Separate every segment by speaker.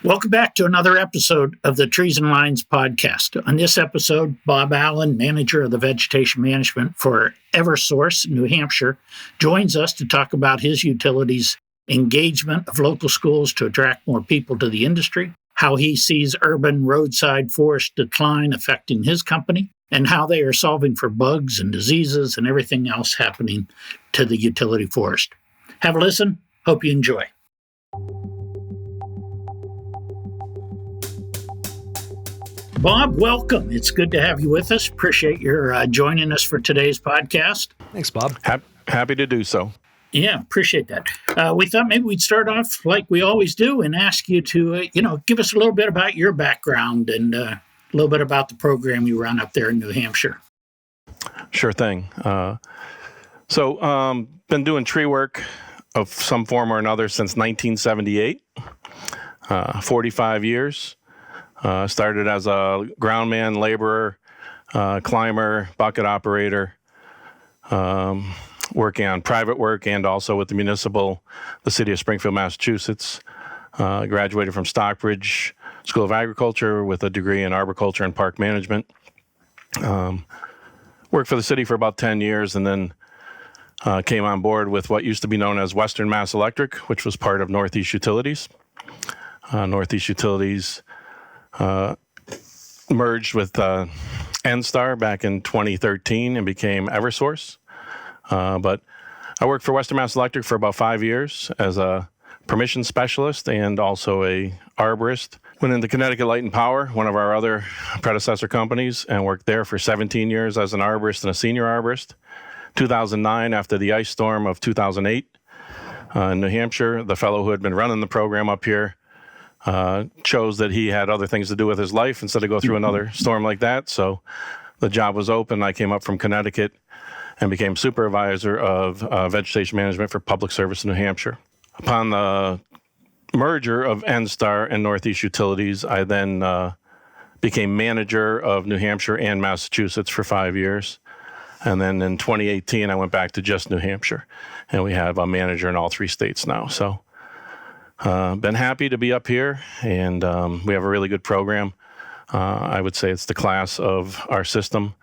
Speaker 1: Welcome back to another episode of the Trees and Lines podcast. On this episode, Bob Allen, manager of the vegetation management for Eversource New Hampshire, joins us to talk about his utilities' engagement of local schools to attract more people to the industry, how he sees urban roadside forest decline affecting his company, and how they are solving for bugs and diseases and everything else happening to the utility forest. Have a listen. Hope you enjoy. Bob, welcome. It's good to have you with us. Appreciate your joining us for today's podcast.
Speaker 2: Thanks, Bob.
Speaker 3: Happy to do so.
Speaker 1: Yeah, appreciate that. We thought maybe we'd start off like we always do and ask you to, give us a little bit about your background and a little bit about the program you run up there in New Hampshire.
Speaker 3: Sure thing. Been doing tree work of some form or another since 1978, 45 years. Started as a groundman, laborer, climber, bucket operator, working on private work and also with the city of Springfield, Massachusetts. Graduated from Stockbridge School of Agriculture with a degree in arboriculture and park management. Worked for the city for about 10 years and then came on board with what used to be known as Western Mass Electric, which was part of Northeast Utilities. Northeast Utilities merged with NSTAR back in 2013 and became Eversource. But I worked for Western Mass Electric for about 5 years as a permission specialist and also a arborist. Went into Connecticut Light and Power, one of our other predecessor companies, and worked there for 17 years as an arborist and a senior arborist. 2009, after the ice storm of 2008 in New Hampshire, the fellow who had been running the program up here chose that he had other things to do with his life instead of go through another storm like that. So the job was open. I came up from Connecticut and became supervisor of vegetation management for public service in New Hampshire. Upon the merger of NSTAR and Northeast Utilities, I then became manager of New Hampshire and Massachusetts for 5 years. And then in 2018, I went back to just New Hampshire. And we have a manager in all 3 states now. So been happy to be up here, and we have a really good program. I would say it's the class of our system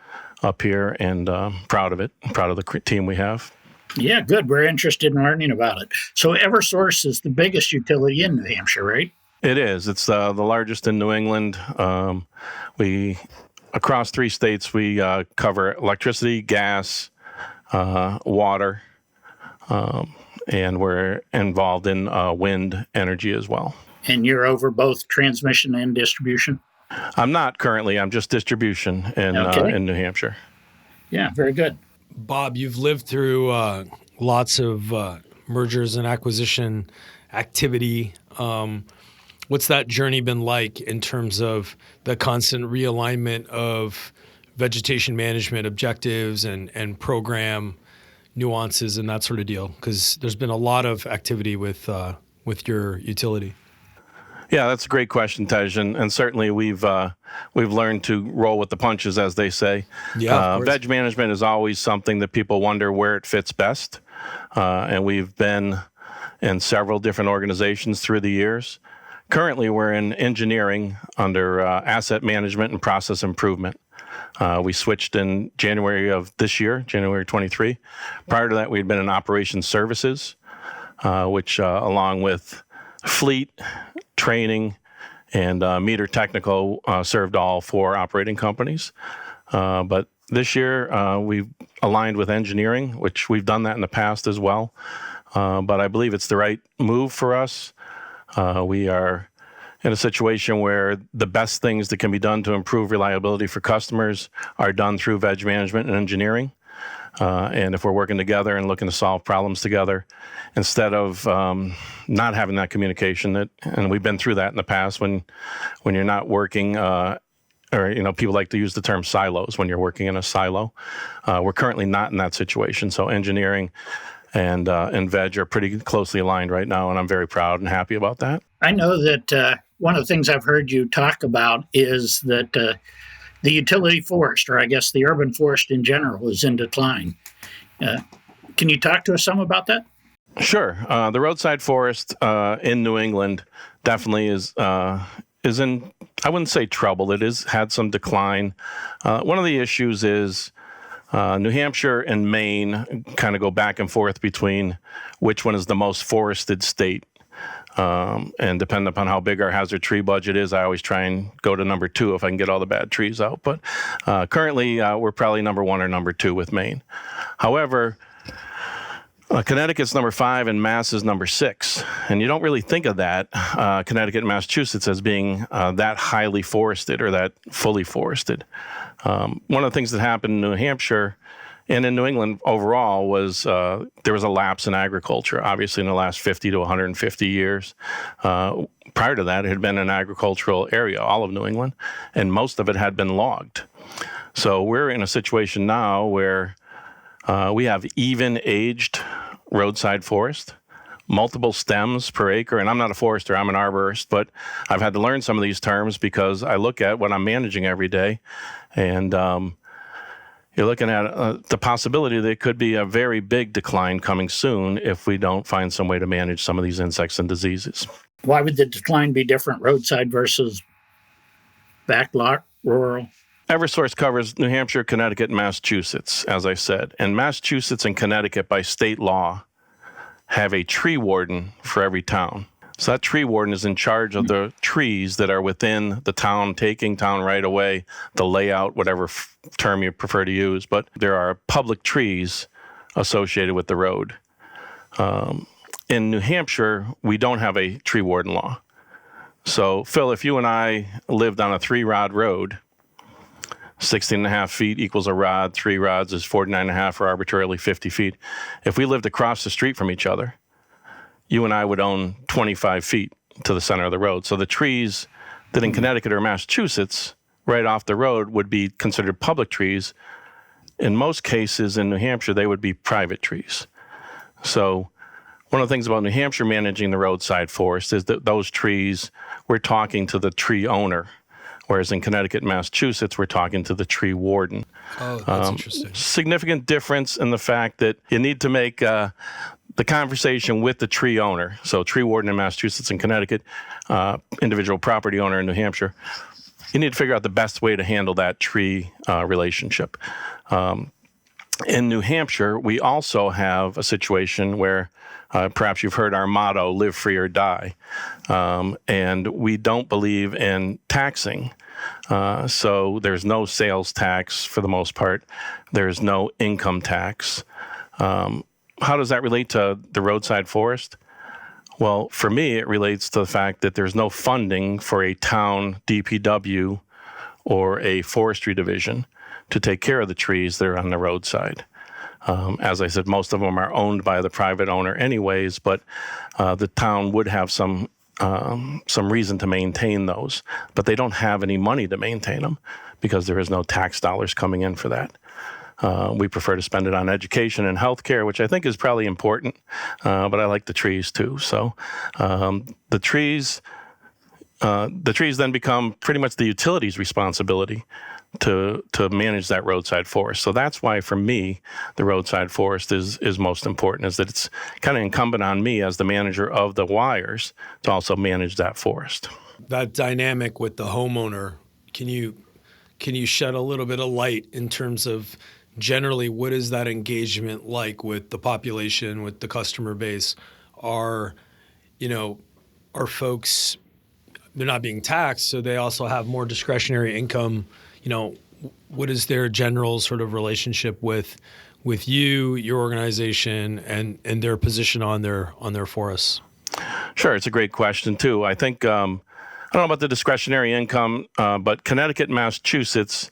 Speaker 3: up here, and proud of it. Proud of the team we have.
Speaker 1: Yeah, good. We're interested in learning about it. So Eversource is the biggest utility in New Hampshire, right?
Speaker 3: It is. It's the largest in New England. Across 3 states, we cover electricity, gas, water, and we're involved in wind energy as well.
Speaker 1: And you're over both transmission and distribution?
Speaker 3: I'm not currently. I'm just distribution in New Hampshire.
Speaker 1: Yeah, very good.
Speaker 2: Bob, you've lived through lots of mergers and acquisition activity. What's that journey been like in terms of the constant realignment of vegetation management objectives and program nuances and that sort of deal? Because there's been a lot of activity with your utility.
Speaker 3: Yeah, that's a great question, Tej, and certainly we've learned to roll with the punches, as they say.
Speaker 2: Yeah,
Speaker 3: veg management is always something that people wonder where it fits best, and we've been in several different organizations through the years. Currently, we're in engineering under asset management and process improvement. We switched in January of this year, January 23. Prior to that, we had been in operations services, which along with fleet, training, and meter technical served all 4 operating companies. But this year, we've aligned with engineering, which we've done that in the past as well. But I believe it's the right move for us. We are in a situation where the best things that can be done to improve reliability for customers are done through veg management and engineering. And if we're working together and looking to solve problems together, instead of not having that communication, and we've been through that in the past when you're not working, people like to use the term silos when you're working in a silo. We're currently not in that situation. So engineering and veg are pretty closely aligned right now, and I'm very proud and happy about that.
Speaker 1: I know that one of the things I've heard you talk about is that the utility forest, or I guess the urban forest in general, is in decline. Can you talk to us some about that?
Speaker 3: Sure. The roadside forest in New England definitely is in, I wouldn't say trouble. It has had some decline. One of the issues is New Hampshire and Maine kind of go back and forth between which one is the most forested state. And depending upon how big our hazard tree budget is, I always try and go to number 2 if I can get all the bad trees out. But currently, we're probably number 1 or number 2 with Maine. However, Connecticut's number 5 and Mass is number 6. And you don't really think of that, Connecticut and Massachusetts, as being that highly forested or that fully forested. One of the things that happened in New Hampshire and in New England overall was there was a lapse in agriculture, obviously in the last 50 to 150 years. Prior to that, it had been an agricultural area, all of New England, and most of it had been logged. So we're in a situation now where we have even-aged roadside forest, multiple stems per acre. And I'm not a forester, I'm an arborist, but I've had to learn some of these terms because I look at what I'm managing every day. And you're looking at the possibility that it could be a very big decline coming soon if we don't find some way to manage some of these insects and diseases.
Speaker 1: Why would the decline be different, roadside versus backlot, rural?
Speaker 3: Eversource covers New Hampshire, Connecticut, and Massachusetts, as I said. And Massachusetts and Connecticut, by state law, have a tree warden for every town. So that tree warden is in charge of the trees that are within the town, taking town right away, the layout, whatever term you prefer to use. But there are public trees associated with the road. In New Hampshire, we don't have a tree warden law. So, Phil, if you and I lived on a 3-rod road, 16.5 feet equals a rod. 3 rods is 49.5 or arbitrarily 50 feet. If we lived across the street from each other, you and I would own 25 feet to the center of the road. So the trees that in Connecticut or Massachusetts, right off the road, would be considered public trees. In most cases in New Hampshire, they would be private trees. So one of the things about New Hampshire managing the roadside forest is that those trees, we're talking to the tree owner. Whereas in Connecticut and Massachusetts, we're talking to the tree warden.
Speaker 2: Oh, that's interesting.
Speaker 3: Significant difference in the fact that you need to make the conversation with the tree owner. So tree warden in Massachusetts and Connecticut, individual property owner in New Hampshire. You need to figure out the best way to handle that tree relationship. In New Hampshire, we also have a situation where perhaps you've heard our motto, live free or die. And we don't believe in taxing. So there's no sales tax for the most part. There's no income tax. How does that relate to the roadside forest? Well, for me, it relates to the fact that there's no funding for a town DPW or a forestry division to take care of the trees that are on the roadside. As I said, most of them are owned by the private owner anyways, but the town would have some reason to maintain those. But they don't have any money to maintain them because there is no tax dollars coming in for that. We prefer to spend it on education and healthcare, which I think is probably important, but I like the trees too. So the trees then become pretty much the utility's responsibility to manage that roadside forest. So that's why, for me, the roadside forest is most important, is that it's kind of incumbent on me as the manager of the wires to also manage that forest.
Speaker 2: That dynamic with the homeowner, can you shed a little bit of light in terms of generally what is that engagement like with the population, with the customer base? Are folks, they're not being taxed, so they also have more discretionary income. What is their general sort of relationship with you, your organization, and their position on their forests?
Speaker 3: Sure, it's a great question too. I think I don't know about the discretionary income, but Connecticut and Massachusetts,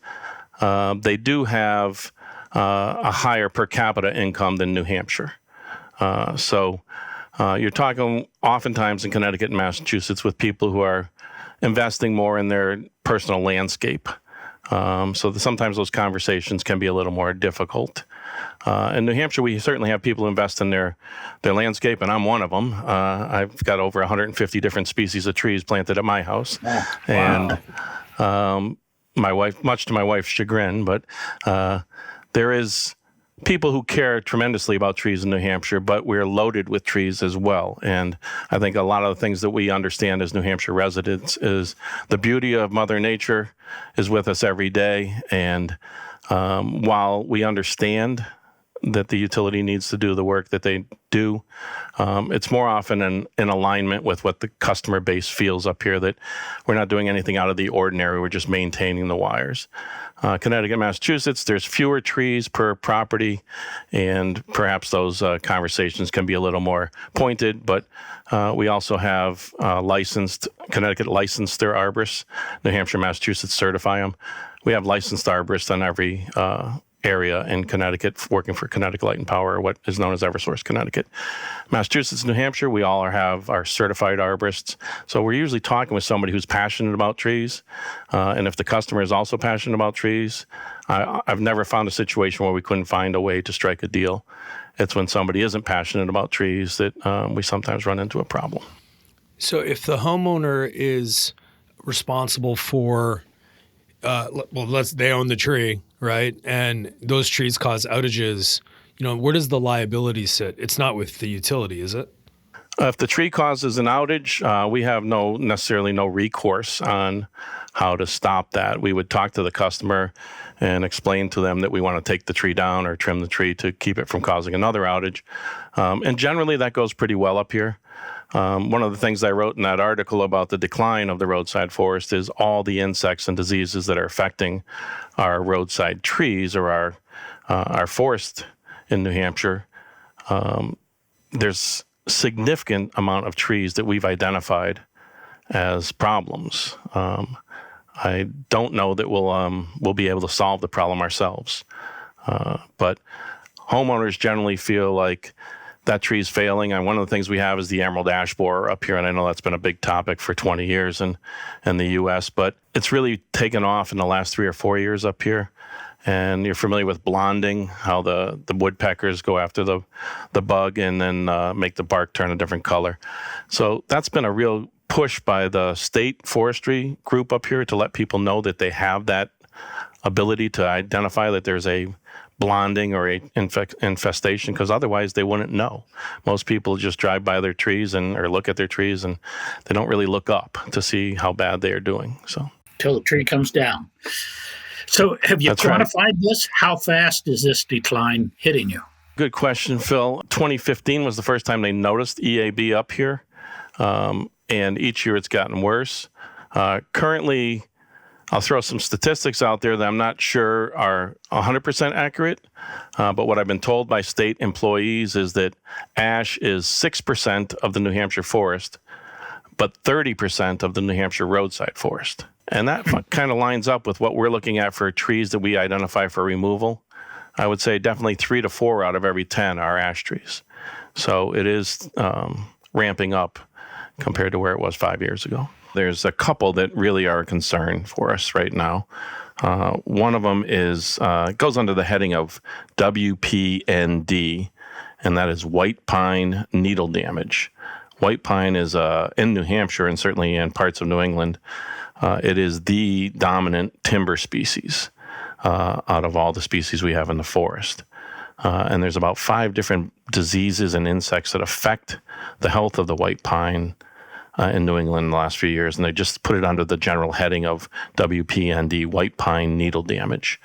Speaker 3: they do have a higher per capita income than New Hampshire. So you're talking oftentimes in Connecticut and Massachusetts with people who are investing more in their personal landscape. So sometimes those conversations can be a little more difficult. In New Hampshire, we certainly have people who invest in their landscape, and I'm one of them. I've got over 150 different species of trees planted at my house. Wow. And my wife, much to my wife's chagrin, but there is people who care tremendously about trees in New Hampshire, but we're loaded with trees as well. And I think a lot of the things that we understand as New Hampshire residents is the beauty of Mother Nature is with us every day. And while we understand that the utility needs to do the work that they do, it's more often in alignment with what the customer base feels up here, that we're not doing anything out of the ordinary. We're just maintaining the wires. Connecticut, Massachusetts, there's fewer trees per property, and perhaps those conversations can be a little more pointed, but we also have Connecticut licensed their arborists. New Hampshire, Massachusetts certify them. We have licensed arborists on every area in Connecticut working for Connecticut Light and Power, or what is known as Eversource Connecticut. Massachusetts, New Hampshire, we all have our certified arborists. So we're usually talking with somebody who's passionate about trees. And if the customer is also passionate about trees, I've never found a situation where we couldn't find a way to strike a deal. It's when somebody isn't passionate about trees that we sometimes run into a problem.
Speaker 2: So if the homeowner is responsible for, they own the tree, right? And those trees cause outages, where does the liability sit? It's not with the utility, is it?
Speaker 3: If the tree causes an outage, we have necessarily no recourse on how to stop that. We would talk to the customer and explain to them that we want to take the tree down or trim the tree to keep it from causing another outage. And generally that goes pretty well up here. One of the things I wrote in that article about the decline of the roadside forest is all the insects and diseases that are affecting our roadside trees or our forest in New Hampshire. There's significant amount of trees that we've identified as problems. I don't know that we'll be able to solve the problem ourselves, but homeowners generally feel like that tree is failing. And one of the things we have is the emerald ash borer up here, and I know that's been a big topic for 20 years in the U.S., but it's really taken off in the last 3 or 4 years up here. And you're familiar with blonding, how the woodpeckers go after the bug and then make the bark turn a different color. So that's been a real push by the state forestry group up here to let people know that they have that ability to identify that there's a blonding or a infestation, because otherwise they wouldn't know. Most people just drive by their trees or look at their trees, and they don't really look up to see how bad they are doing. So
Speaker 1: till the tree comes down. So have you
Speaker 3: That's
Speaker 1: quantified this? How fast is this decline hitting you?
Speaker 3: Good question, Phil. 2015 was the first time they noticed EAB up here, and each year it's gotten worse. Currently, I'll throw some statistics out there that I'm not sure are 100% accurate, but what I've been told by state employees is that ash is 6% of the New Hampshire forest, but 30% of the New Hampshire roadside forest. And that kind of lines up with what we're looking at for trees that we identify for removal. I would say definitely 3 to 4 out of every 10 are ash trees. So it is ramping up compared to where it was 5 years ago. There's a couple that really are a concern for us right now. One of them goes under the heading of WPND, and that is white pine needle damage. White pine is in New Hampshire and certainly in parts of New England. It is the dominant timber species out of all the species we have in the forest. And there's about 5 different diseases and insects that affect the health of the white pine in New England in the last few years, and they just put it under the general heading of WPND, white pine needle damage.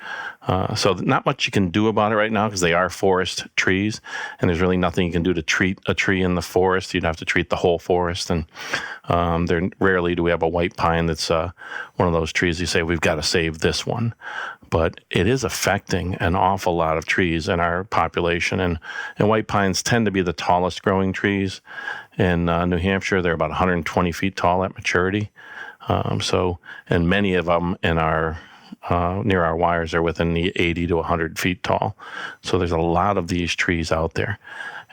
Speaker 3: So not much you can do about it right now because they are forest trees, and there's really nothing you can do to treat a tree in the forest. You'd have to treat the whole forest, and rarely do we have a white pine that's one of those trees you say, we've got to save this one. But it is affecting an awful lot of trees in our population, and white pines tend to be the tallest growing trees. In New Hampshire, they're about 120 feet tall at maturity. And many of them in our near our wires are within the 80 to 100 feet tall. So there's a lot of these trees out there.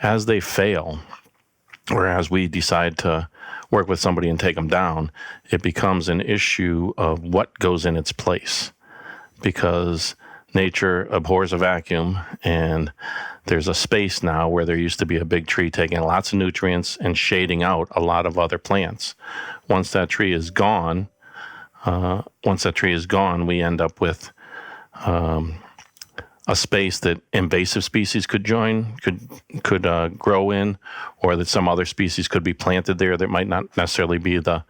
Speaker 3: As they fail, or as we decide to work with somebody and take them down, it becomes an issue of what goes in its place, because nature abhors a vacuum, and there's a space now where there used to be a big tree taking lots of nutrients and shading out a lot of other plants. Once that tree is gone, we end up with a space that invasive species could grow in, or that some other species could be planted there that might not necessarily be the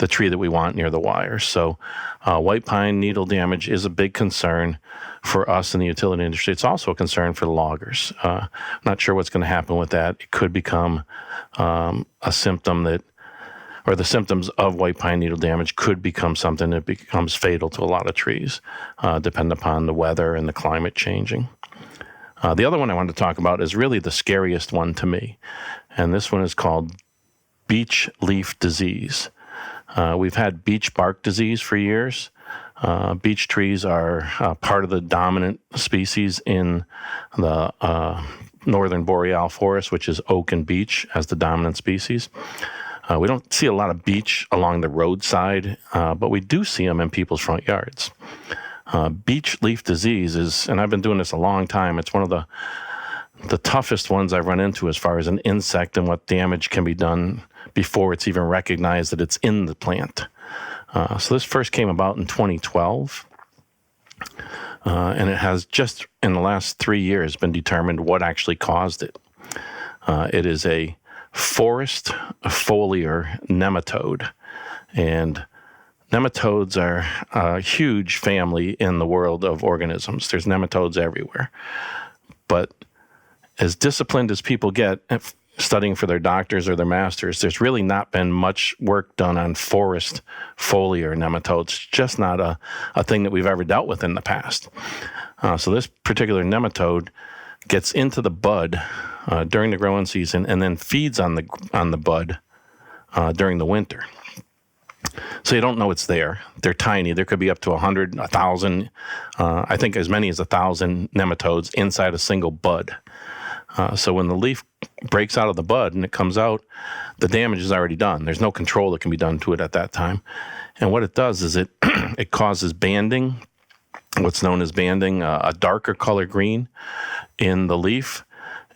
Speaker 3: tree that we want near the wires. So white pine needle damage is a big concern for us in the utility industry. It's also a concern for the loggers. Not sure what's going to happen with that. It could become a symptom or the symptoms of white pine needle damage could become something that becomes fatal to a lot of trees, depending upon the weather and the climate changing. The other one I wanted to talk about is really the scariest one to me, and this one is called beech leaf disease. We've had beech bark disease for years. Beech trees are part of the dominant species in the northern boreal forest, which is oak and beech as the dominant species. We don't see a lot of beech along the roadside, but we do see them in people's front yards. Beech leaf disease is, and I've been doing this a long time, it's one of the toughest ones I've run into as far as an insect and what damage can be done before it's even recognized that it's in the plant. So this first came about in 2012, and it has just in the last 3 years been determined what actually caused it. It is a forest foliar nematode, and nematodes are a huge family in the world of organisms. There's nematodes everywhere. But as disciplined as people get studying for their doctors or their masters, there's really not been much work done on forest foliar nematodes. Just not a thing that we've ever dealt with in the past. So this particular nematode gets into the bud during the growing season and then feeds on the bud during the winter. So you don't know it's there. They're tiny. There could be up to 100, 1,000, I think as many as 1,000 nematodes inside a single bud. So when the leaf breaks out of the bud and it comes out, the damage is already done. There's no control that can be done to it at that time. And what it does is it causes banding, what's known as banding, a darker color green in the leaf,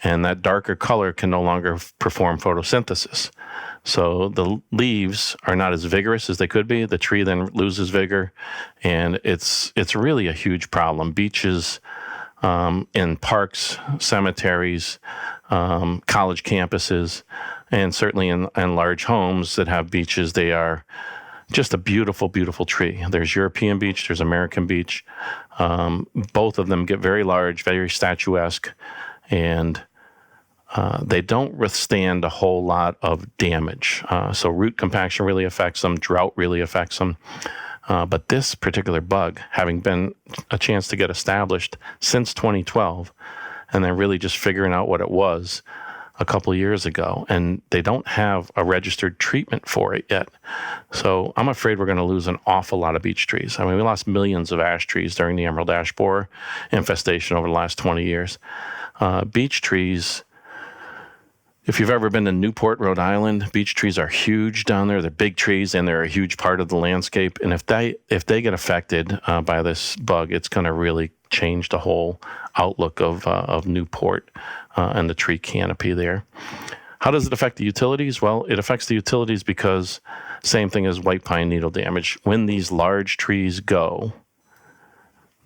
Speaker 3: and that darker color can no longer perform photosynthesis. So the leaves are not as vigorous as they could be. The tree then loses vigor, and it's really a huge problem. Beeches in parks, cemeteries, college campuses, and certainly in large homes that have beeches, they are just a beautiful, beautiful tree. There's European beech, there's American beech. Both of them get very large, very statuesque, and they don't withstand a whole lot of damage. So root compaction really affects them, drought really affects them. But this particular bug, having been a chance to get established since 2012, and then really just figuring out what it was a couple of years ago, and they don't have a registered treatment for it yet. So I'm afraid we're going to lose an awful lot of beech trees. I mean, we lost millions of ash trees during the emerald ash borer infestation over the last 20 years. Beech trees, if you've ever been to Newport, Rhode Island, beech trees are huge down there. They're big trees, and they're a huge part of the landscape. And if they get affected by this bug, it's going to really change the whole outlook of Newport and the tree canopy there. How does it affect the utilities? Well, it affects the utilities because same thing as white pine needle damage. When these large trees go,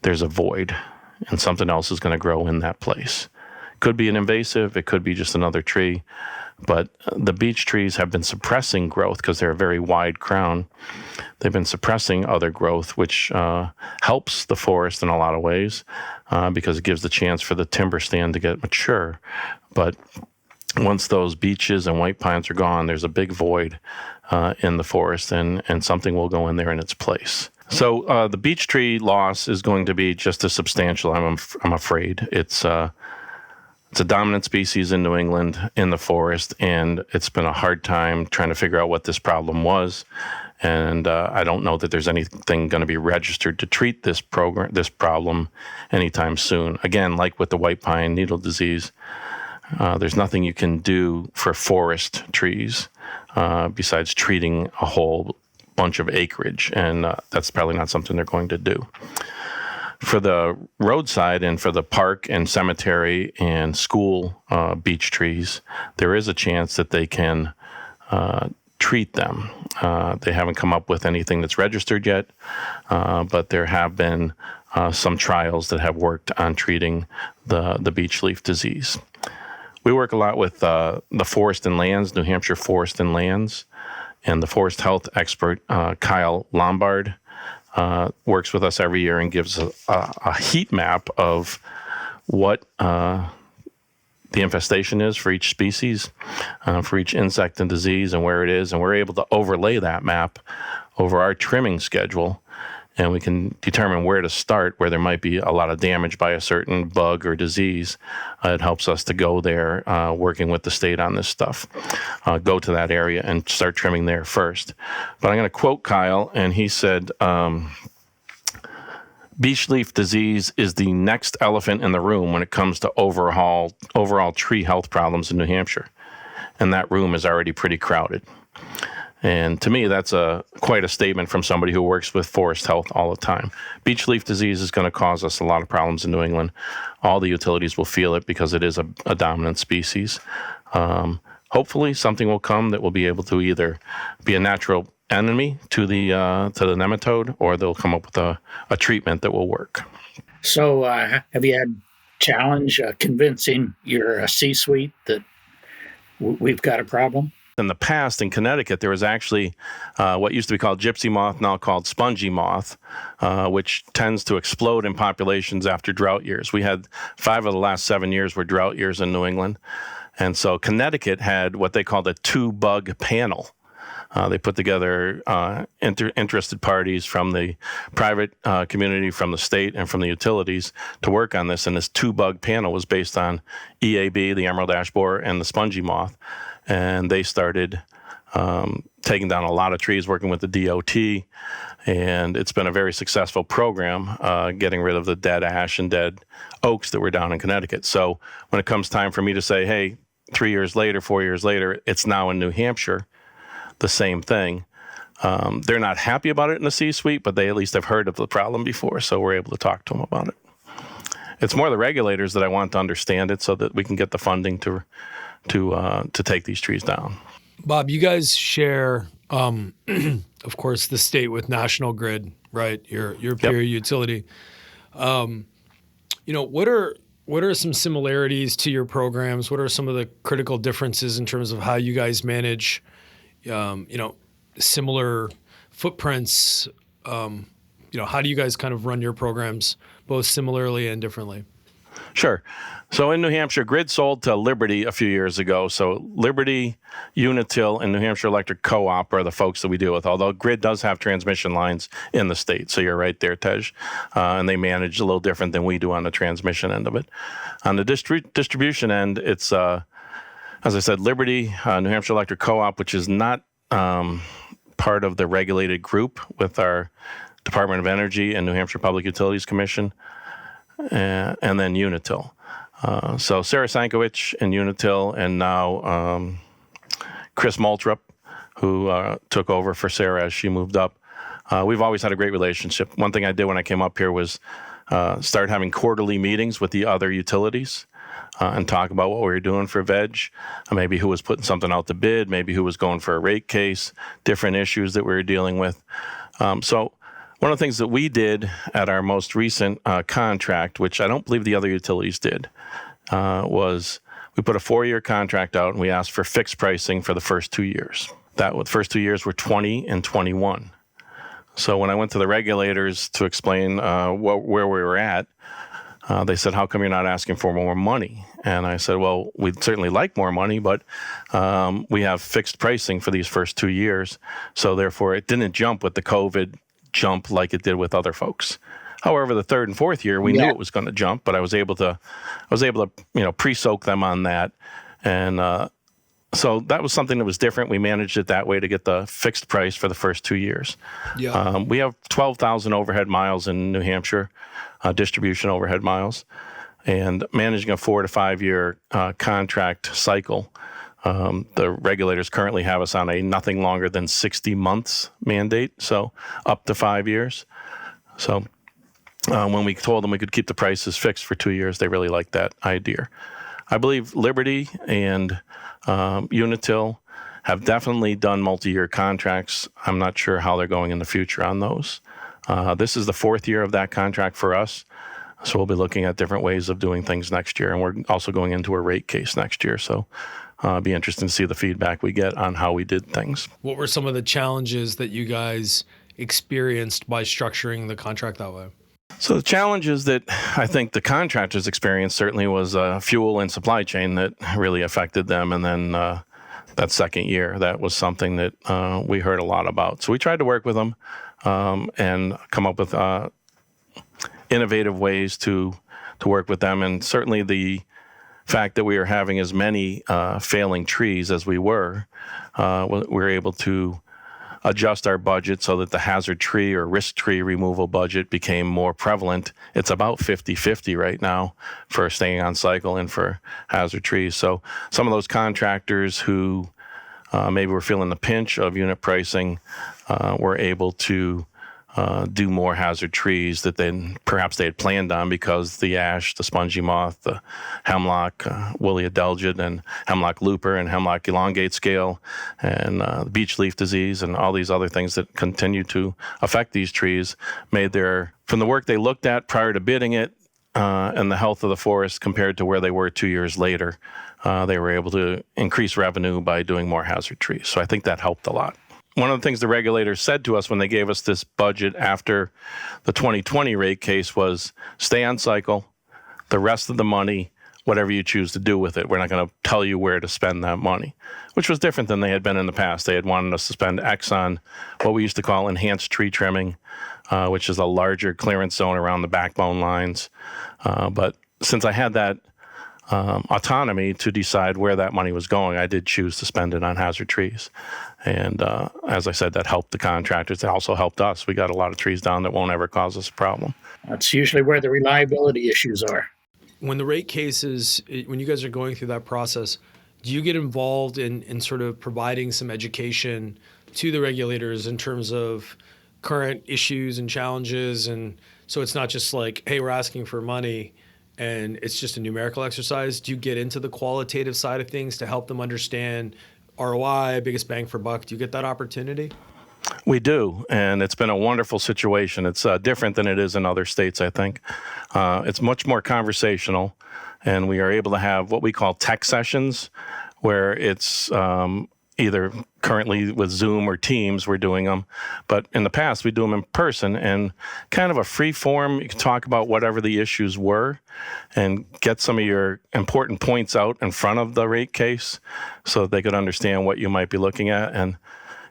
Speaker 3: there's a void, and something else is going to grow in that place. Could be an invasive, it could be just another tree, but the beech trees have been suppressing growth because they're a very wide crown. They've been suppressing other growth, which helps the forest in a lot of ways because it gives the chance for the timber stand to get mature. But once those beeches and white pines are gone, there's a big void in the forest, and something will go in there in its place. So the beech tree loss is going to be just as substantial, I'm afraid. It's a dominant species in New England in the forest, and it's been a hard time trying to figure out what this problem was. And I don't know that there's anything going to be registered to treat this problem anytime soon. Again, like with the white pine needle disease, there's nothing you can do for forest trees besides treating a whole bunch of acreage, and that's probably not something they're going to do. For the roadside and for the park and cemetery and school beech trees, there is a chance that they can treat them. They haven't come up with anything that's registered yet, but there have been some trials that have worked on treating the beech leaf disease. We work a lot with the Forest and Lands, New Hampshire Forest and Lands, and the forest health expert, Kyle Lombard, works with us every year and gives a heat map of what the infestation is for each species, for each insect and disease and where it is. And we're able to overlay that map over our trimming schedule, and we can determine where to start, where there might be a lot of damage by a certain bug or disease. It helps us to go there, working with the state on this stuff, go to that area and start trimming there first. But I'm going to quote Kyle, and he said, beech leaf disease is the next elephant in the room when it comes to overall tree health problems in New Hampshire. And that room is already pretty crowded. And to me, that's quite a statement from somebody who works with forest health all the time. Beech leaf disease is going to cause us a lot of problems in New England. All the utilities will feel it because it is a dominant species. Hopefully, something will come that will be able to either be a natural enemy to the nematode, or they'll come up with a treatment that will work.
Speaker 1: So have you had challenge convincing your C-suite that we've got a problem?
Speaker 3: In the past, in Connecticut, there was actually what used to be called gypsy moth, now called spongy moth, which tends to explode in populations after drought years. We had 5 of the last 7 years were drought years in New England. And so Connecticut had what they called a 2-bug panel. They put together interested parties from the private community, from the state, and from the utilities to work on this. And this 2-bug panel was based on EAB, the emerald ash borer, and the spongy moth. And they started taking down a lot of trees, working with the DOT. And it's been a very successful program, getting rid of the dead ash and dead oaks that were down in Connecticut. So when it comes time for me to say, hey, 3 years later, 4 years later, it's now in New Hampshire, the same thing. They're not happy about it in the C-suite, but they at least have heard of the problem before, so we're able to talk to them about it. It's more the regulators that I want to understand it so that we can get the funding to take these trees down. Bob,
Speaker 2: you guys share, of course, the state with National Grid, right? Your peer utility. What are some similarities to your programs? What are some of the critical differences in terms of how you guys manage similar footprints? How do you guys kind of run your programs both similarly and differently?
Speaker 3: Sure. So in New Hampshire, Grid sold to Liberty a few years ago. So Liberty, Unitil, and New Hampshire Electric Co-op are the folks that we deal with, although Grid does have transmission lines in the state. So you're right there, Tej. And they manage a little different than we do on the transmission end of it. On the distribution end, it's, as I said, Liberty, New Hampshire Electric Co-op, which is not part of the regulated group with our Department of Energy and New Hampshire Public Utilities Commission, and then Unitil. So Sarah Sankiewicz in Unitil, and now Chris Moultrup, who took over for Sarah as she moved up. We've always had a great relationship. One thing I did when I came up here was start having quarterly meetings with the other utilities and talk about what we were doing for veg, maybe who was putting something out to bid, maybe who was going for a rate case, different issues that we were dealing with. So one of the things that we did at our most recent contract, which I don't believe the other utilities did, was we put a 4-year contract out and we asked for fixed pricing for the first 2 years. The first 2 years were 20 and 21. So when I went to the regulators to explain where we were at, they said, how come you're not asking for more money? And I said, well, we'd certainly like more money, but we have fixed pricing for these first 2 years. So therefore, it didn't jump with the COVID jump like it did with other folks. However, the 3rd and 4th year, we knew it was going to jump, but I was able to pre-soak them on that. And so that was something that was different. We managed it that way to get the fixed price for the first 2 years. Yeah. We have 12,000 overhead miles in New Hampshire, distribution overhead miles, and managing a 4 to 5 year contract cycle. The regulators currently have us on a nothing longer than 60 months mandate, so up to 5 years. So when we told them we could keep the prices fixed for 2 years, they really liked that idea. I believe Liberty and Unitil have definitely done multi-year contracts. I'm not sure how they're going in the future on those. This is the fourth year of that contract for us. So we'll be looking at different ways of doing things next year. And we're also going into a rate case next year. So it'll be interesting to see the feedback we get on how we did things.
Speaker 2: What were some of the challenges that you guys experienced by structuring the contract that way?
Speaker 3: So the challenges that I think the contractors experienced certainly was fuel and supply chain that really affected them. And then that second year, that was something that we heard a lot about. So we tried to work with them and come up with innovative ways to work with them. And certainly the fact that we were having as many failing trees as we were able to adjust our budget so that the hazard tree or risk tree removal budget became more prevalent. It's about 50-50 right now for staying on cycle and for hazard trees. So some of those contractors who maybe were feeling the pinch of unit pricing were able to do more hazard trees that then perhaps they had planned on because the ash, the spongy moth, the hemlock, woolly adelgid, and hemlock looper and hemlock elongate scale, and beech leaf disease, and all these other things that continue to affect these trees from the work they looked at prior to bidding it and the health of the forest compared to where they were 2 years later, they were able to increase revenue by doing more hazard trees. So I think that helped a lot. One of the things the regulators said to us when they gave us this budget after the 2020 rate case was stay on cycle, the rest of the money, whatever you choose to do with it. We're not going to tell you where to spend that money, which was different than they had been in the past. They had wanted us to spend X on what we used to call enhanced tree trimming, which is a larger clearance zone around the backbone lines. But since I had that autonomy to decide where that money was going, I did choose to spend it on hazard trees. And as I said, that helped the contractors. It also helped us. We got a lot of trees down that won't ever cause us a problem.
Speaker 1: That's usually where the reliability issues are.
Speaker 2: When the rate cases, when you guys are going through that process, do you get involved in sort of providing some education to the regulators in terms of current issues and challenges? And so it's not just like, hey, we're asking for money and it's just a numerical exercise. Do you get into the qualitative side of things to help them understand ROI, biggest bang for buck? Do you get that opportunity?
Speaker 3: We do, and it's been a wonderful situation. It's different than it is in other states, I think. It's much more conversational, and we are able to have what we call tech sessions, where it's either currently with Zoom or Teams, we're doing them. But in the past, we do them in person and kind of a free form. You can talk about whatever the issues were and get some of your important points out in front of the rate case so that they could understand what you might be looking at. And,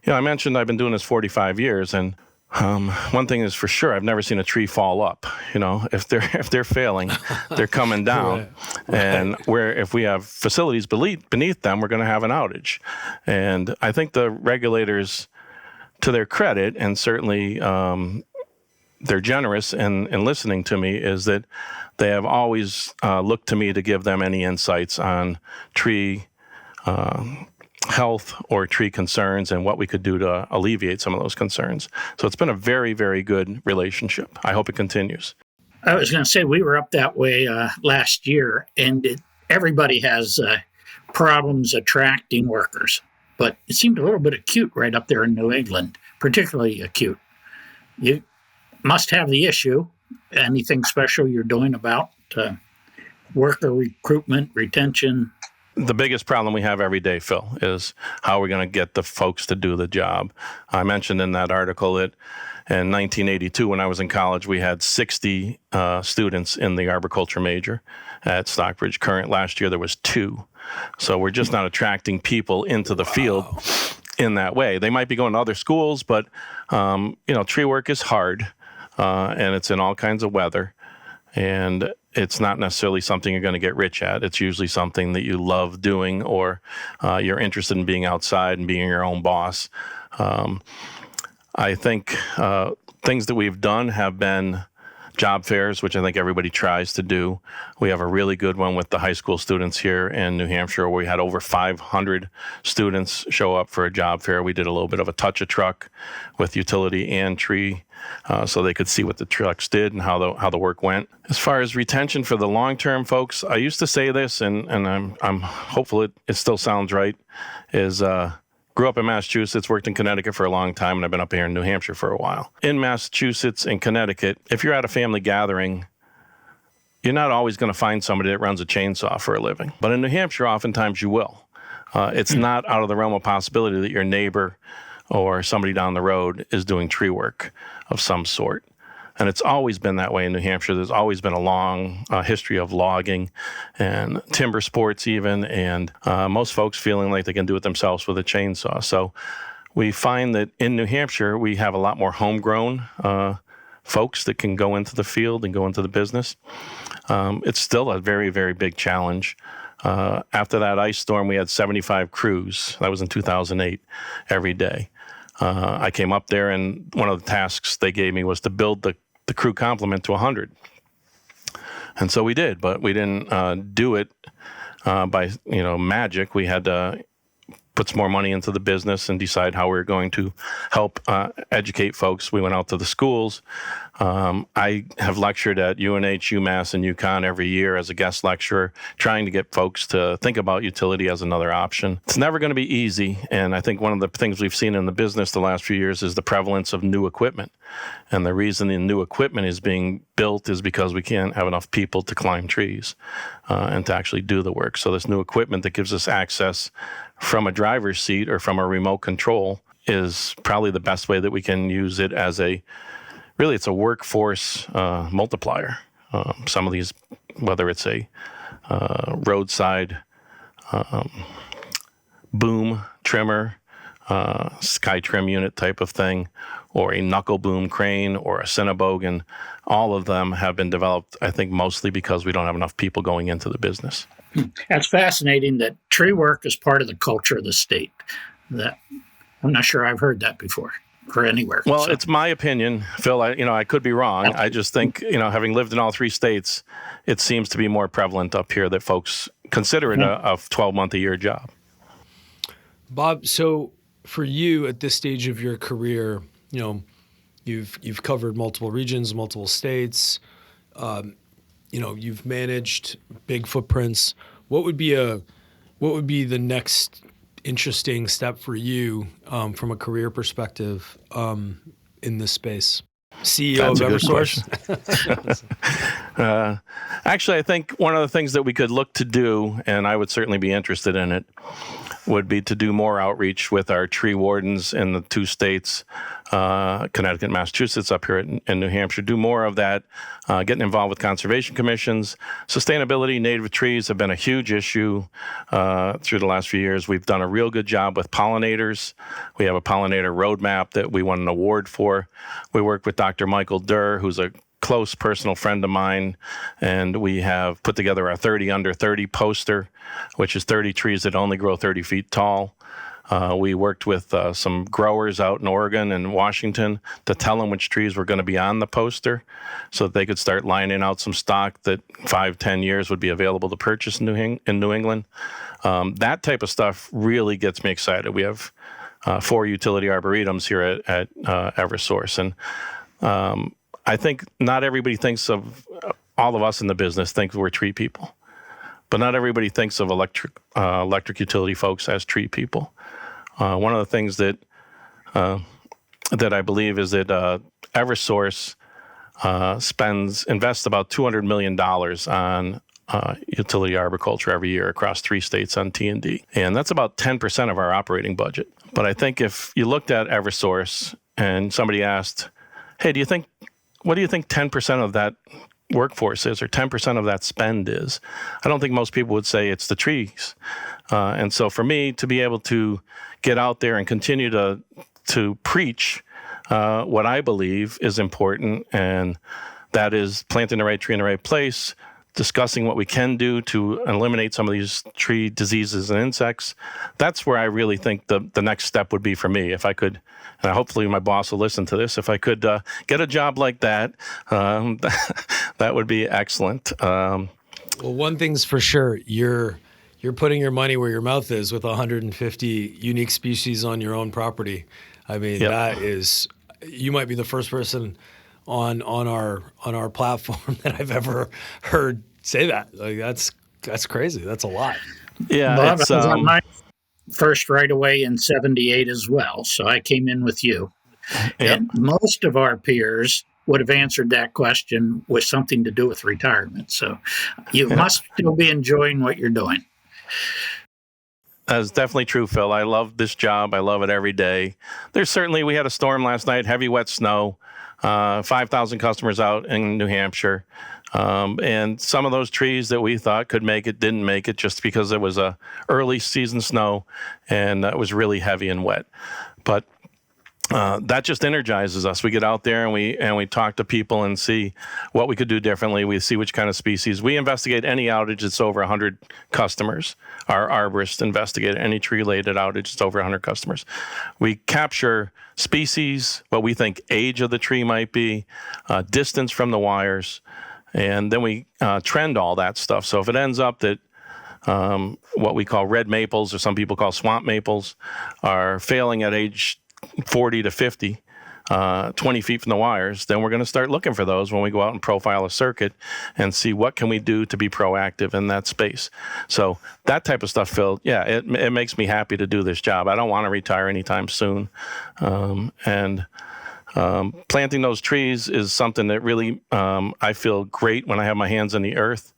Speaker 3: I mentioned I've been doing this 45 years, and one thing is for sure, I've never seen a tree fall up. If they're failing, they're coming down. Right. And if we have facilities beneath them, we're going to have an outage. And I think the regulators, to their credit, and certainly they're generous in listening to me, is that they have always looked to me to give them any insights on tree health or tree concerns and what we could do to alleviate some of those concerns. So it's been a very, very good relationship. I hope it continues.
Speaker 1: I was going to say, we were up that way last year, and everybody has problems attracting workers. But it seemed a little bit acute right up there in New England, particularly acute. You must have the issue. Anything special you're doing about worker recruitment, retention?
Speaker 3: The biggest problem we have every day, Phil, is how we're going to get the folks to do the job. I mentioned in that article that in 1982, when I was in college, we had 60 students in the arboriculture major at Stockbridge. Last year, there was 2. So we're just not attracting people into the field in that way. They might be going to other schools, but tree work is hard, and it's in all kinds of weather. And it's not necessarily something you're going to get rich at. It's usually something that you love doing, or you're interested in being outside and being your own boss. I think things that we've done have been job fairs, which I think everybody tries to do. We have a really good one with the high school students here in New Hampshire, where we had over 500 students show up for a job fair. We did a little bit of a touch-a-truck with utility and tree, so they could see what the trucks did and how the work went. As far as retention for the long-term folks, I used to say this, and I'm hopeful it still sounds right, is grew up in Massachusetts, worked in Connecticut for a long time, and I've been up here in New Hampshire for a while. In Massachusetts and Connecticut, if you're at a family gathering, you're not always going to find somebody that runs a chainsaw for a living. But in New Hampshire, oftentimes you will. It's not out of the realm of possibility that your neighbor or somebody down the road is doing tree work of some sort. And it's always been that way in New Hampshire. There's always been a long history of logging and timber sports even, and most folks feeling like they can do it themselves with a chainsaw. So we find that in New Hampshire, we have a lot more homegrown folks that can go into the field and go into the business. It's still a very, very big challenge. After that ice storm, we had 75 crews. That was in 2008, every day. I came up there, and one of the tasks they gave me was to build the crew complement to 100. And so we did, but we didn't do it by magic. We had to put some more money into the business and decide how we were going to help educate folks. We went out to the schools. I have lectured at UNH, UMass, and UConn every year as a guest lecturer, trying to get folks to think about utility as another option. It's never going to be easy, and I think one of the things we've seen in the business the last few years is the prevalence of new equipment. And the reason the new equipment is being built is because we can't have enough people to climb trees and to actually do the work. So this new equipment that gives us access from a driver's seat or from a remote control is probably the best way that we can use it as it's a workforce multiplier. Some of these, whether it's a roadside boom trimmer, sky trim unit type of thing, or a knuckle boom crane, or a Cinnebogan, all of them have been developed, I think, mostly because we don't have enough people going into the business.
Speaker 1: That's fascinating that tree work is part of the culture of the state. That I'm not sure I've heard that before or anywhere.
Speaker 3: Well, it's my opinion, Phil. I could be wrong. I just think, having lived in all three states, it seems to be more prevalent up here that folks consider it a 12-month-a-year job.
Speaker 2: Bob, so for you at this stage of your career, you've covered multiple regions, multiple states. You've managed big footprints. What would be the next interesting step for you from a career perspective in this space? CEO of Eversource?
Speaker 3: Actually, I think one of the things that we could look to do, and I would certainly be interested in it, would be to do more outreach with our tree wardens in the two states, Connecticut and Massachusetts, up here in New Hampshire. Do more of that, getting involved with conservation commissions. Sustainability, native trees have been a huge issue through the last few years. We've done a real good job with pollinators. We have a pollinator roadmap that we won an award for. We work with Dr. Michael Durr, who's a close personal friend of mine, and we have put together our 30 under 30 poster, which is 30 trees that only grow 30 feet tall. We worked with some growers out in Oregon and Washington to tell them which trees were going to be on the poster so that they could start lining out some stock that 5-10 years would be available to purchase in New England. That type of stuff really gets me excited. We have 4 utility arboretums here at Eversource, and I think not everybody thinks of, all of us in the business think we're tree people, but not everybody thinks of electric utility folks as tree people. One of the things that I believe is that Eversource invests about $200 million on utility arboriculture every year across 3 states on T&D. And that's about 10% of our operating budget. But I think if you looked at Eversource and somebody asked, hey, what do you think 10% of that workforce is, or 10% of that spend is? I don't think most people would say it's the trees. And so for me to be able to get out there and continue to preach what I believe is important, and that is planting the right tree in the right place, discussing what we can do to eliminate some of these tree diseases and insects, that's where I really think the next step would be for me. If I could, and hopefully my boss will listen to this, if I could get a job like that, that would be excellent.
Speaker 2: Well, one thing's for sure, you're putting your money where your mouth is with 150 unique species on your own property. I mean,
Speaker 3: Yep.
Speaker 2: That is, you might be the first person on our platform that I've ever heard say that. Like that's crazy. That's a lot.
Speaker 3: Yeah,
Speaker 1: Bob,
Speaker 3: it's,
Speaker 1: I was on first right away in 78 as well. So I came in with you.
Speaker 3: Yep.
Speaker 1: And most of our peers would have answered that question with something to do with retirement. So you must still be enjoying what you're doing.
Speaker 3: That's definitely true, Phil. I love this job. I love it every day. We had a storm last night, heavy, wet snow, 5,000 customers out in New Hampshire. And some of those trees that we thought could make it didn't make it just because it was a early season snow and it was really heavy and wet. But that just energizes us. We get out there and we talk to people and see what we could do differently. We see which kind of species. We investigate any outage that's over 100 customers. Our arborists investigate any tree-related outage that's over 100 customers. We capture species, what we think age of the tree might be, distance from the wires, and then we trend all that stuff. So if it ends up that what we call red maples, or some people call swamp maples, are failing at age 40 to 50, 20 feet from the wires, then we're going to start looking for those when we go out and profile a circuit and see what can we do to be proactive in that space. So that type of stuff, Phil, it makes me happy to do this job. I don't want to retire anytime soon. Planting those trees is something that really I feel great when I have my hands in the earth.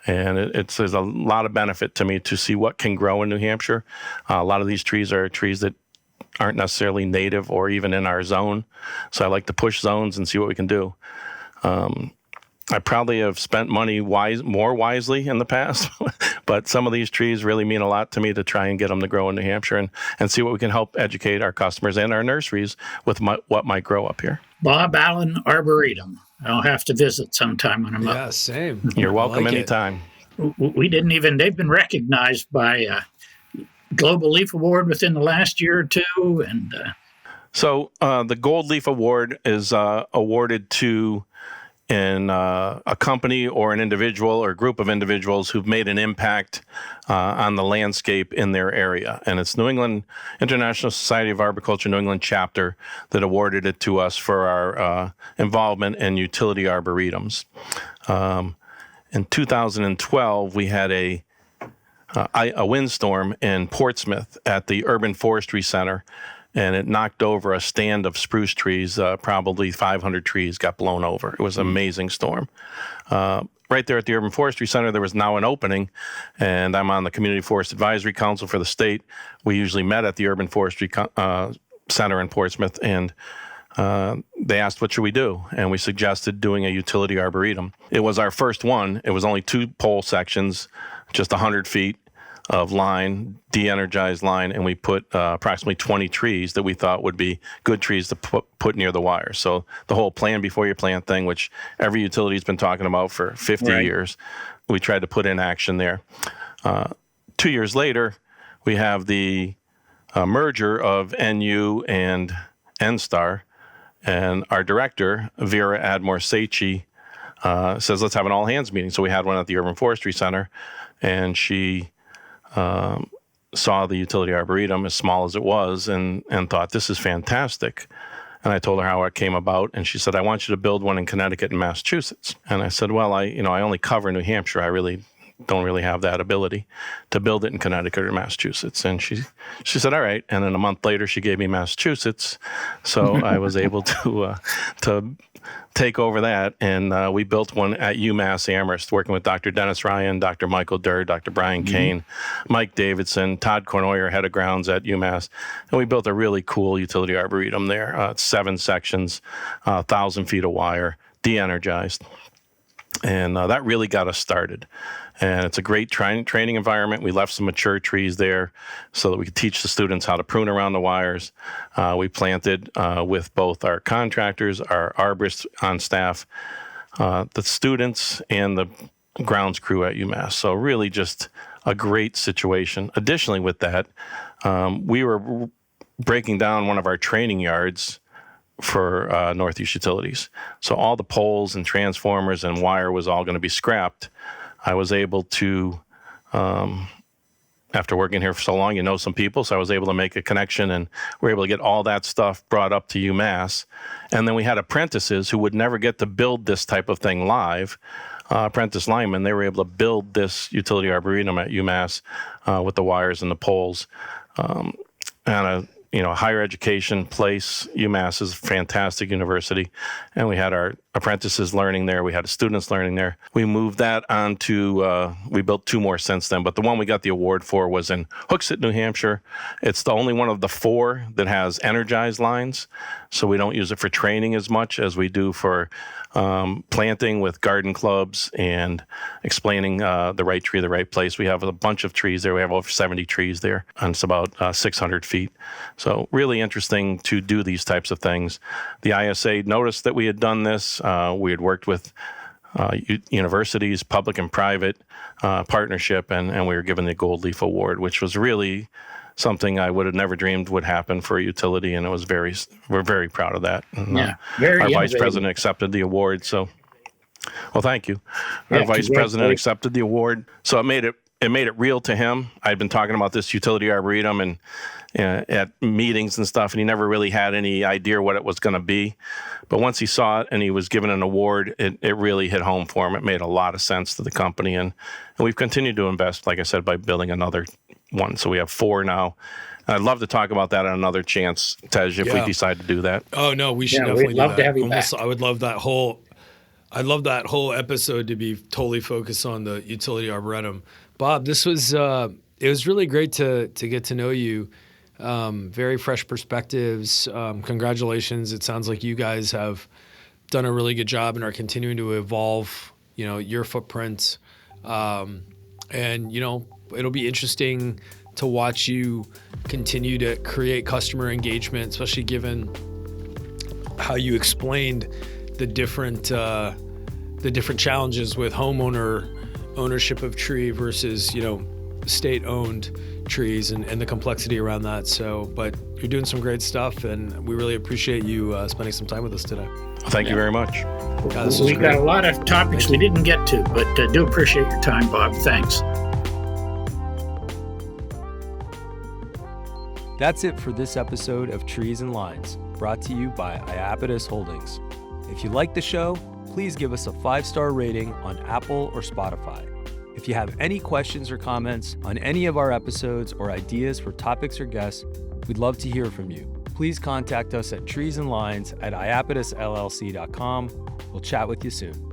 Speaker 3: And there's a lot of benefit to me to see what can grow in New Hampshire. A lot of these trees are trees that aren't necessarily native or even in our zone. So I like to push zones and see what we can do. I probably have spent money more wisely in the past, but some of these trees really mean a lot to me to try and get them to grow in New Hampshire and see what we can help educate our customers and our nurseries with what might grow up here.
Speaker 1: Bob Allen Arboretum. I'll have to visit sometime when I'm up.
Speaker 2: Yeah, same.
Speaker 3: You're welcome anytime.
Speaker 1: They've been recognized by Global Leaf Award within the last year or two. And
Speaker 3: So the Gold Leaf Award is awarded to a company or an individual or group of individuals who've made an impact on the landscape in their area. And it's New England International Society of Arboriculture, New England chapter, that awarded it to us for our involvement in utility arboretums. In 2012, we had a windstorm in Portsmouth at the Urban Forestry Center, and it knocked over a stand of spruce trees. Probably 500 trees got blown over. It was an amazing storm. Right there at the Urban Forestry Center, there was now an opening, and I'm on the Community Forest Advisory Council for the state. We usually met at the Urban Forestry Center in Portsmouth, and they asked, what should we do? And we suggested doing a utility arboretum. It was our first one. It was only 2 pole sections, just 100 feet of line, de-energized line, and we put approximately 20 trees that we thought would be good trees to put near the wire. So the whole plan before you plant thing, which every utility's been talking about for 50 years, we tried to put in action there. 2 years later, we have the merger of NU and NSTAR, and our director, Vera Admore-Sacchi, says, let's have an all-hands meeting. So we had one at the Urban Forestry Center, and she saw the utility arboretum, as small as it was, and thought, this is fantastic. And I told her how it came about, and she said, I want you to build one in Connecticut and Massachusetts. And I said, well, I only cover New Hampshire. I really don't really have that ability to build it in Connecticut or Massachusetts. And she said, all right. And then a month later, she gave me Massachusetts. So I was able to take over that. And we built one at UMass Amherst, working with Dr. Dennis Ryan, Dr. Michael Durr, Dr. Brian Kane, Mike Davidson, Todd Cornoyer, head of grounds at UMass. And we built a really cool utility arboretum there. 7 sections, 1,000 feet of wire, de-energized. And that really got us started. And it's a great training environment. We left some mature trees there so that we could teach the students how to prune around the wires. We planted with both our contractors, our arborists on staff, the students, and the grounds crew at UMass. So really just a great situation. Additionally with that, we were breaking down one of our training yards for Northeast Utilities. So all the poles and transformers and wire was all going to be scrapped. I was able to, after working here for so long, some people, so I was able to make a connection, and we were able to get all that stuff brought up to UMass. And then we had apprentices who would never get to build this type of thing live, apprentice linemen. They were able to build this utility arboretum at UMass with the wires and the poles. and a higher education place. UMass is a fantastic university, and we had our apprentices learning there. We had students learning there. We moved that on to, we built 2 more since then, but the one we got the award for was in Hooksett, New Hampshire. It's the only one of the 4 that has energized lines, so we don't use it for training as much as we do for planting with garden clubs and explaining the right tree, the right place. We have a bunch of trees there. We have over 70 trees there, and it's about 600 feet. So really interesting to do these types of things. The ISA noticed that we had done this. We had worked with universities, public and private partnership, and we were given the Gold Leaf Award, which was really something I would have never dreamed would happen for a utility, and we're very proud of that. And,
Speaker 1: very
Speaker 3: our
Speaker 1: innovative.
Speaker 3: vice president accepted the award, so well, thank you. Our vice president accepted the award, so it made it real to him. I'd been talking about this utility arboretum and at meetings and stuff, and he never really had any idea what it was going to be. But once he saw it and he was given an award, it really hit home for him. It made a lot of sense to the company, and we've continued to invest, like I said, by building another one. So we have 4 now. I'd love to talk about that on another chance, Tej, if we decide to do that.
Speaker 2: Oh no, we should definitely
Speaker 1: we'd love
Speaker 2: do that.
Speaker 1: to have you back.
Speaker 2: I would love that whole episode to be totally focused on the utility arboretum. Bob, this was it was really great to get to know you. Very fresh perspectives. Congratulations. It sounds like you guys have done a really good job and are continuing to evolve, your footprint. And it'll be interesting to watch you continue to create customer engagement, especially given how you explained the different challenges with ownership of tree versus, state-owned trees and the complexity around that. So, but you're doing some great stuff, and we really appreciate you spending some time with us today.
Speaker 3: Thank you very much.
Speaker 1: We've got a lot of topics we didn't get to, but do appreciate your time, Bob. Thanks.
Speaker 4: That's it for this episode of Trees and Lines, brought to you by Iapetus Holdings. If you like the show, please give us a 5-star rating on Apple or Spotify. If you have any questions or comments on any of our episodes or ideas for topics or guests, we'd love to hear from you. Please contact us at treesandlines@iapetusllc.com. We'll chat with you soon.